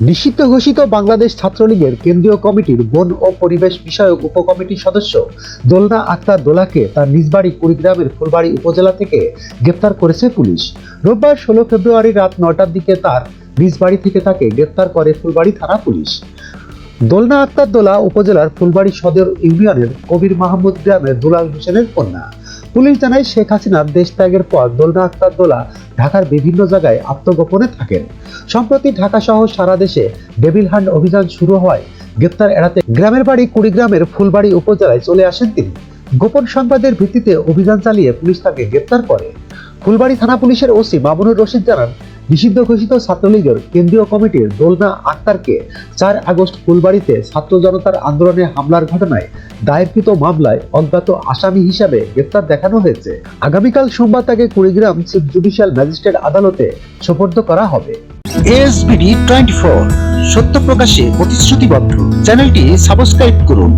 নিষিদ্ধ ঘোষিত বাংলাদেশ ছাত্রলীগের কেন্দ্রীয় কমিটির বন ও পরিবেশ বিষয়ক উপকমিটির সদস্য দোলনা আক্তার দোলাকে তার নিজ বাড়ি কুড়িগ্রামের ফুলবাড়ী উপজেলা থেকে গ্রেপ্তার করেছে পুলিশ। রোববার 16 ফেব্রুয়ারি রাত 9টার দিকে তার নিজ বাড়ি থেকে তাকে গ্রেপ্তার করে ফুলবাড়ী থানা পুলিশ। দোলনা আক্তার দোলা উপজেলার ফুলবাড়ী সদর ইউনিয়নের কবির মাহমুদ গ্রামের দুলাল হোসেনের কন্যা। পুলিশ জানায়, শেখ হাসিনার দেশ ত্যাগের পর দোলনা আক্তার দোলা ঢাকার বিভিন্ন জায়গায় আত্মগোপনে থাকেন। সম্প্রতি ঢাকা সহ সারা দেশে ডেভিল হান্ট অভিযান শুরু হয় গ্রেপ্তার এড়াতে গ্রামের বাড়ি কুড়িগ্রামের ফুলবাড়ী উপজেলায় চলে আসেন তিনি। গোপন সংবাদের ভিত্তিতে অভিযান চালিয়ে পুলিশ তাকে গ্রেপ্তার করে। ফুলবাড়ী থানা পুলিশের ওসি মামুনুর রশিদ জানান, নিষিদ্ধ ঘোষিত ছাত্রলীগের কেন্দ্রীয় কমিটির দোলনা আক্তারকে 4 আগস্ট ফুলবাড়ীতে ছাত্র জনতার আন্দোলনে হামলার ঘটনায় দায়েরকৃত মামলায় অজ্ঞাত আসামি হিসাবে গ্রেপ্তার দেখানো হয়েছে। আগামীকাল সোমবার তাকে কুড়িগ্রাম চিফ জুডিশিয়াল ম্যাজিস্ট্রেট আদালতে সোপর্দ করা হবে। ASBD 24 সত্য প্রকাশে প্রতিশ্রুতিবদ্ধ। চ্যানেলটি সাবস্ক্রাইব করুন।